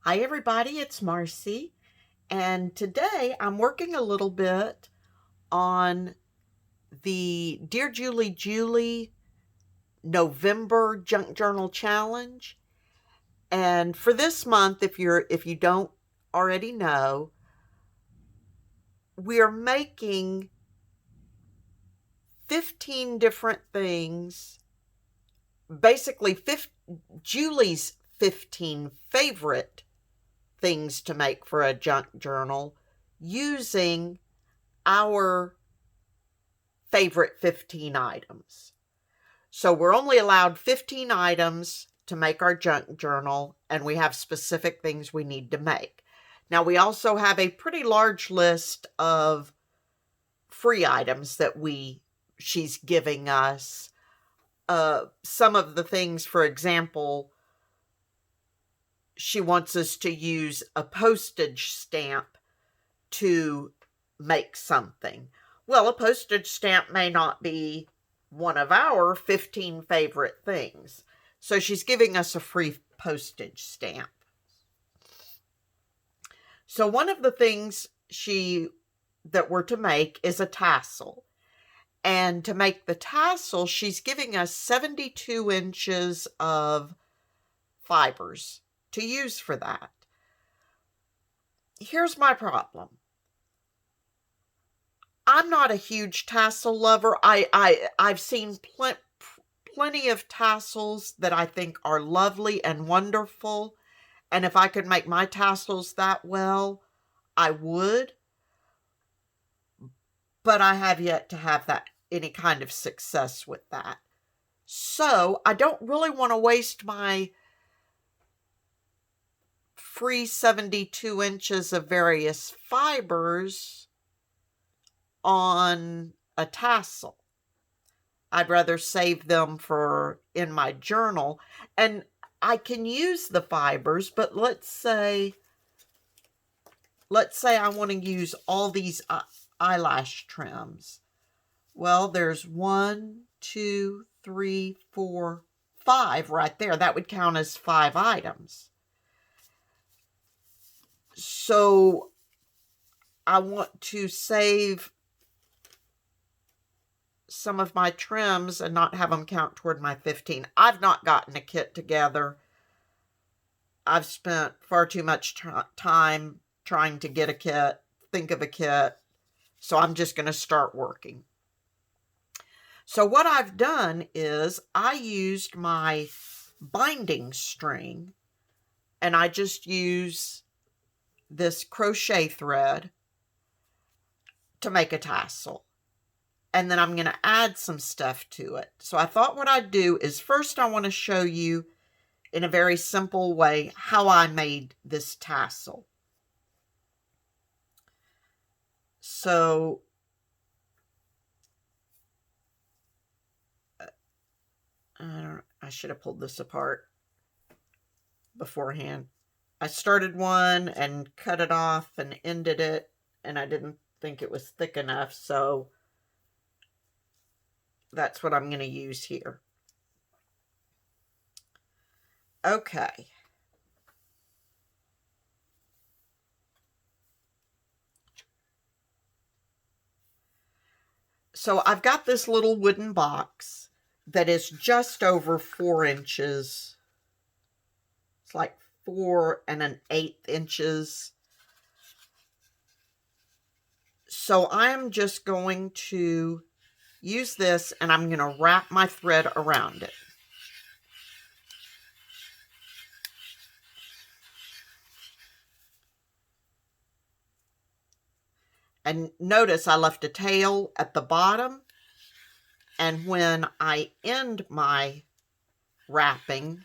Hi everybody, it's Marcy, and today I'm working a little bit on the Dear Julie Julie November Junk Journal Challenge. And for this month, if you don't already know, we are making 15 different things, basically Julie's 15 favorite things to make for a junk journal using our favorite 15 items. So we're only allowed 15 items to make our junk journal, and we have specific things we need to make. Now, we also have a pretty large list of free items that she's giving us. Some of the things, for example, she wants us to use a postage stamp to make something. Well, a postage stamp may not be one of our 15 favorite things. So she's giving us a free postage stamp. So one of the things that we're to make is a tassel. And to make the tassel, she's giving us 72 inches of fibers to use for that. Here's my problem. I'm not a huge tassel lover. I've seen plenty of tassels that I think are lovely and wonderful. And if I could make my tassels that well, I would. But I have yet to have any kind of success with that. So I don't really want to waste my free 72 inches of various fibers on a tassel. I'd rather save them in my journal. And I can use the fibers, but let's say I want to use all these eyelash trims. Well, there's 1, 2, 3, 4, 5 right there. That would count as 5 items. So I want to save some of my trims and not have them count toward my 15. I've not gotten a kit together. I've spent far too much time trying to get a kit, think of a kit. So I'm just going to start working. So what I've done is I used my binding string, and I just use this crochet thread to make a tassel. And then I'm going to add some stuff to it. So I thought what I'd do is first I want to show you in a very simple way how I made this tassel. So I should have pulled this apart beforehand. I started one and cut it off and ended it, and I didn't think it was thick enough, so that's what I'm going to use here. Okay. So I've got this little wooden box that is just over 4 inches. It's like 4 1/8 inches. So I'm just going to use this, and I'm going to wrap my thread around it. And notice I left a tail at the bottom, and when I end my wrapping,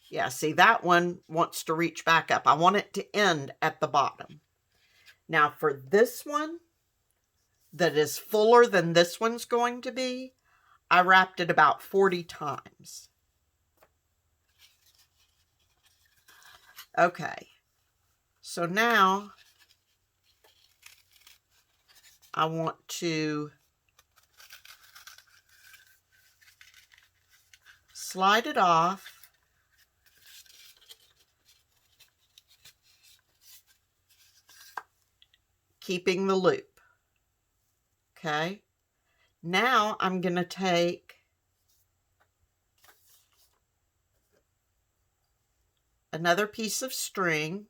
yeah, see, that one wants to reach back up. I want it to end at the bottom. Now for this one that is fuller than this one's going to be, I wrapped it about 40 times. Okay, so now I want to slide it off keeping the loop. Okay. Now I'm going to take another piece of string.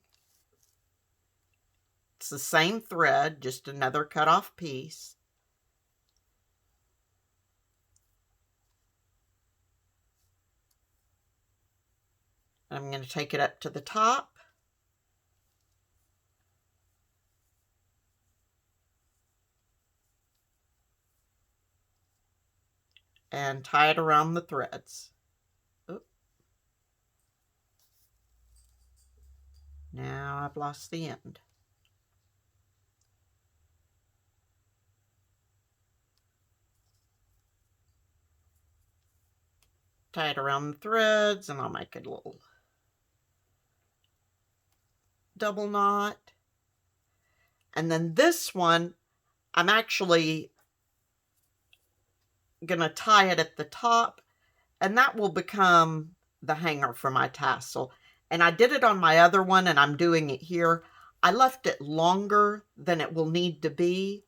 It's the same thread, just another cut off piece. I'm going to take it up to the top. And tie it around the threads. Oop. Now I've lost the end. Tie it around the threads, and I'll make a little double knot. And then this one, I'm actually going to tie it at the top, and that will become the hanger for my tassel. And I did it on my other one, and I'm doing it here. I left it longer than it will need to be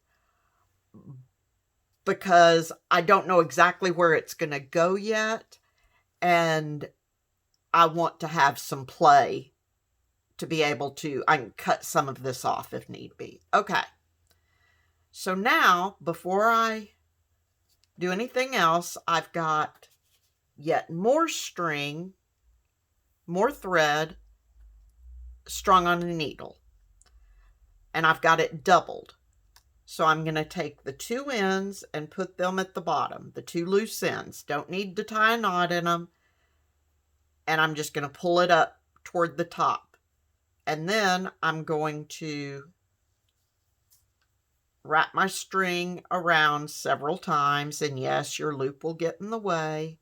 because I don't know exactly where it's going to go yet. And I want to have some play to be able to, I can cut some of this off if need be. Okay. So now, before I do anything else, I've got yet more string, more thread strung on a needle. And I've got it doubled. So I'm going to take the two ends and put them at the bottom, the two loose ends. Don't need to tie a knot in them. And I'm just going to pull it up toward the top. And then I'm going to wrap my string around several times. And yes, your loop will get in the way,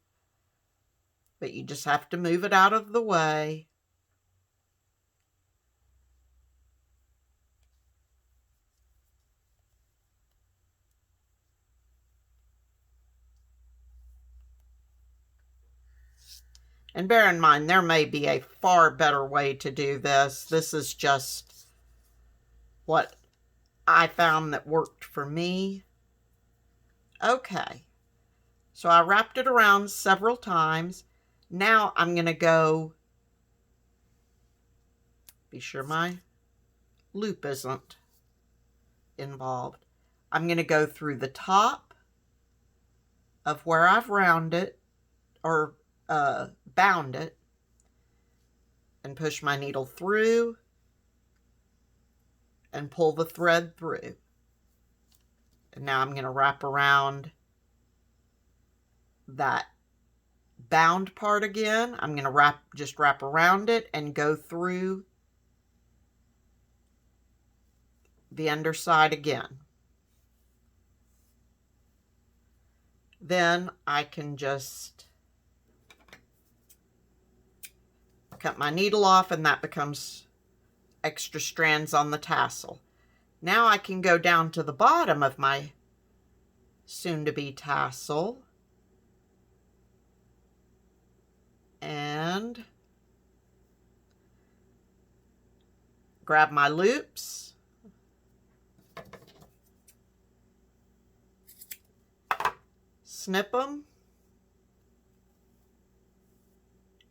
but you just have to move it out of the way. And bear in mind, there may be a far better way to do this. This is just what I found that worked for me. Okay, so I wrapped it around several times. Now I'm going to go, be sure my loop isn't involved. I'm going to go through the top of where I've rounded or bound it and push my needle through and pull the thread through. And now I'm going to wrap around that bound part again. I'm going to just wrap around it and go through the underside again. Then I can just cut my needle off, and that becomes extra strands on the tassel. Now I can go down to the bottom of my soon-to-be tassel and grab my loops, snip them,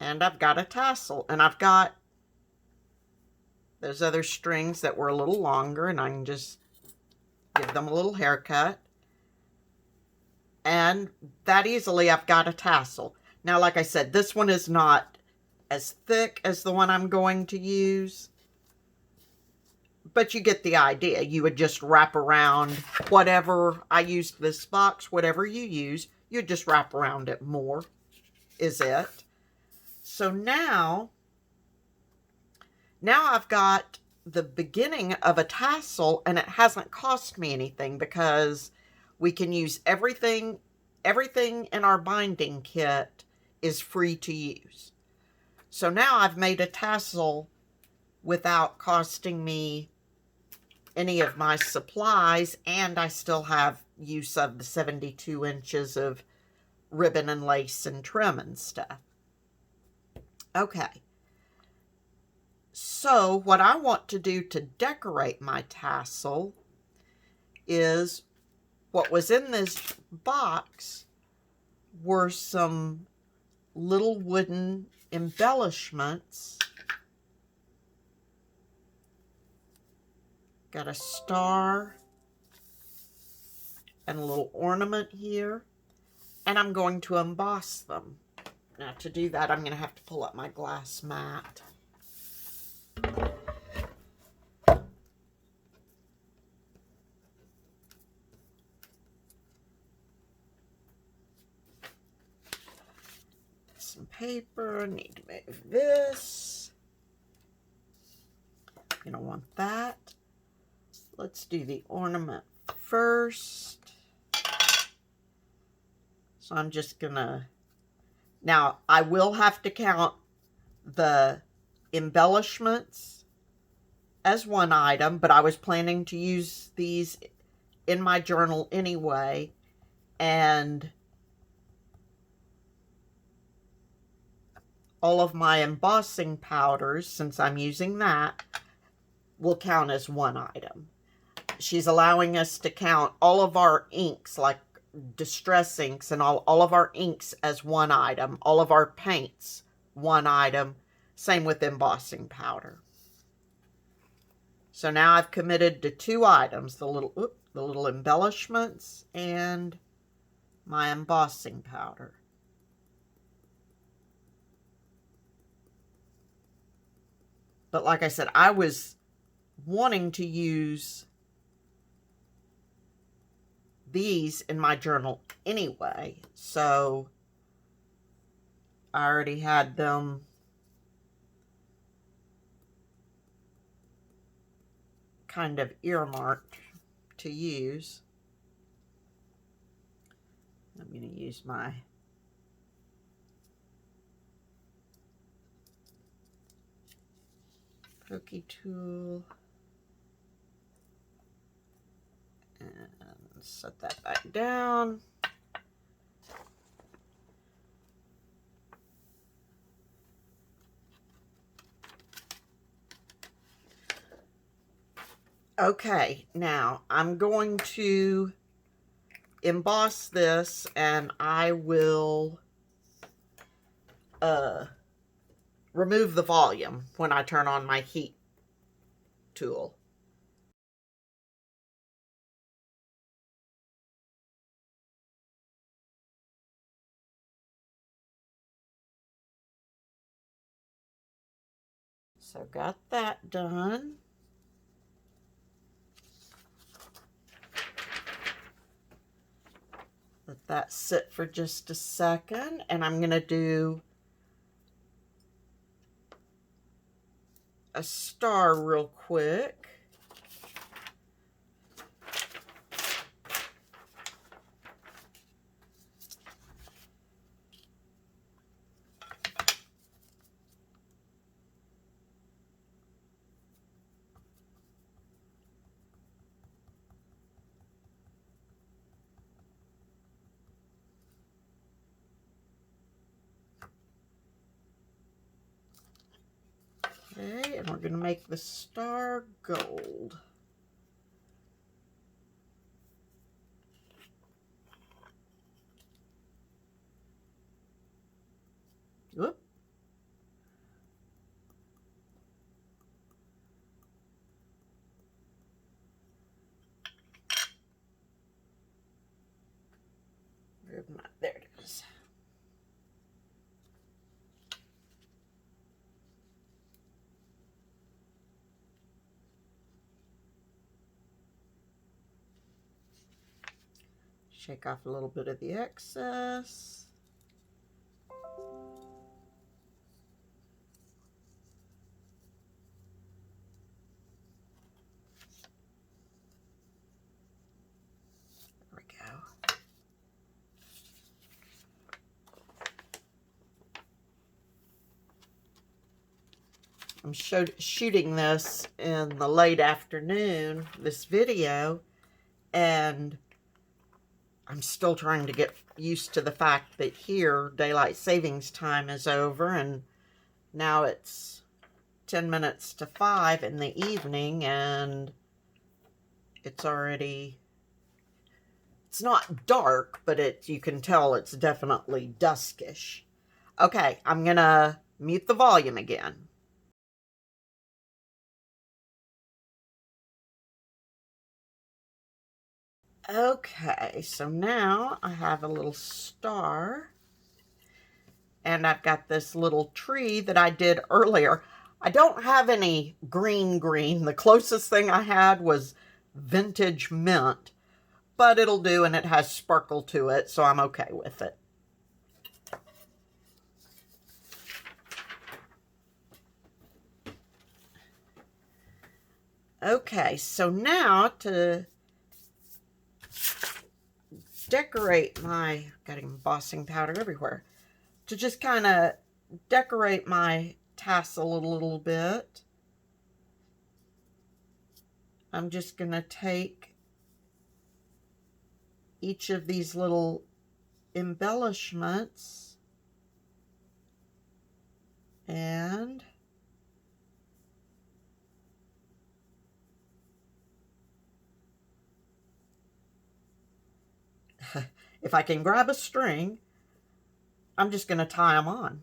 and I've got a tassel. And I've got those other strings that were a little longer, and I can just give them a little haircut. And that easily I've got a tassel. Now, like I said, this one is not as thick as the one I'm going to use, but you get the idea. You would just wrap around whatever, I used this box, whatever you use, you just wrap around it more, is it. So now I've got the beginning of a tassel, and it hasn't cost me anything because we can use everything in our binding kit is free to use. So now I've made a tassel without costing me any of my supplies, and I still have use of the 72 inches of ribbon and lace and trim and stuff. Okay. So what I want to do to decorate my tassel is what was in this box were some little wooden embellishments. Got a star and a little ornament here, and I'm going to emboss them. Now to do that, I'm going to have to pull up my glass mat. Some paper, need to move this. You don't want that. Let's do the ornament first. So I'm just gonna, now I will have to count the embellishments as one item, but I was planning to use these in my journal anyway, and all of my embossing powders, since I'm using that, will count as one item. She's allowing us to count all of our inks, like distress inks and all of our inks as one item, all of our paints one item, same with embossing powder. So now I've committed to 2 items, the little embellishments and my embossing powder. But like I said, I was wanting to use these in my journal anyway, so I already had them kind of earmarked to use. I'm going to use my pokey tool and set that back down. Okay, now I'm going to emboss this, and I will remove the volume when I turn on my heat tool. So got that done. Let that sit for just a second, and I'm going to do a star real quick. Okay, and we're going to make the star gold. Whoop. There it is. Shake off a little bit of the excess. There we go. I'm shooting this in the late afternoon, this video, and I'm still trying to get used to the fact that here daylight savings time is over, and now it's 10 minutes to 5 in the evening, and it's already It's not dark, but you can tell it's definitely duskish. Okay, I'm gonna mute the volume again. Okay, so now I have a little star, and I've got this little tree that I did earlier. I don't have any green. The closest thing I had was vintage mint, but it'll do, and it has sparkle to it, so I'm okay with it. Okay, so now to decorate my, got embossing powder everywhere, to just kind of decorate my tassel a little bit, I'm just going to take each of these little embellishments and if I can grab a string, I'm just going to tie them on.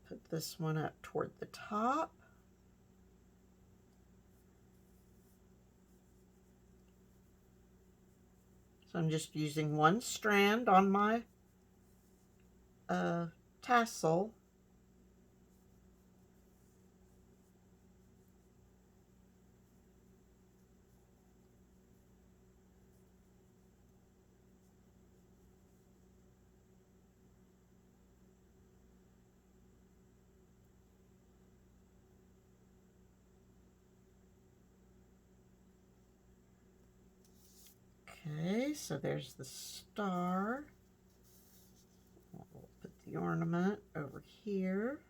Put this one up toward the top. So I'm just using one strand on my tassel. Okay, so there's the star. We'll put the ornament over here.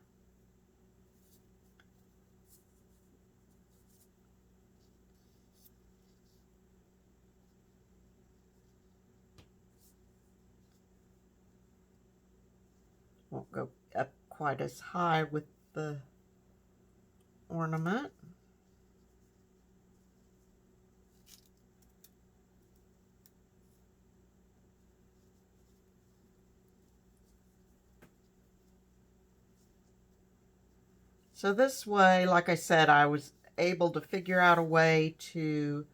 Won't go up quite as high with the ornament. So this way, like I said, I was able to figure out a way to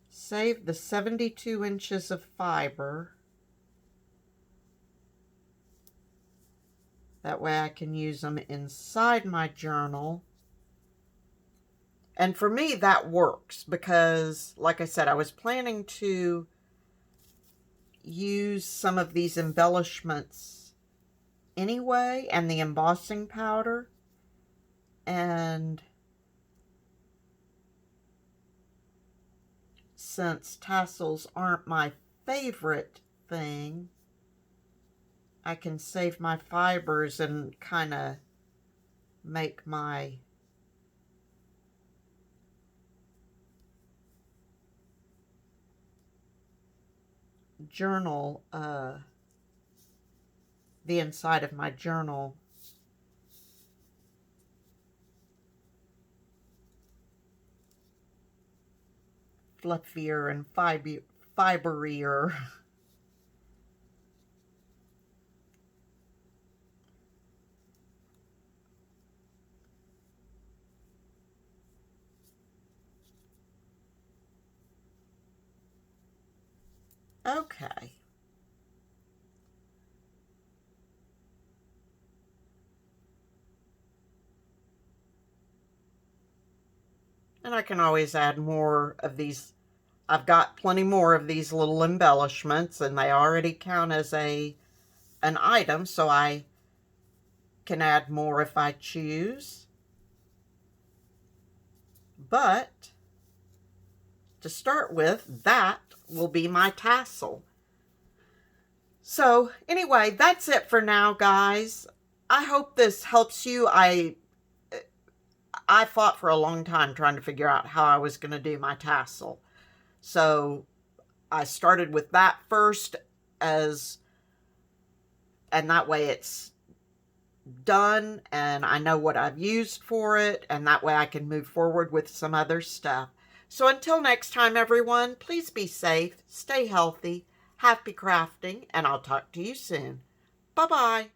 save the 72 inches of fiber. That way I can use them inside my journal. And for me, that works because, like I said, I was planning to use some of these embellishments anyway, and the embossing powder, and since tassels aren't my favorite thing, I can save my fibers and kind of make my journal, the inside of my journal fluffier and fiberier. Okay. And I can always add more of these. I've got plenty more of these little embellishments, and they already count as an item, so I can add more if I choose. But to start with, that will be my tassel. So anyway, that's it for now, guys. I hope this helps you. I fought for a long time trying to figure out how I was going to do my tassel. So I started with that first, and that way it's done and I know what I've used for it, and that way I can move forward with some other stuff. So until next time, everyone, please be safe, stay healthy, happy crafting, and I'll talk to you soon. Bye-bye.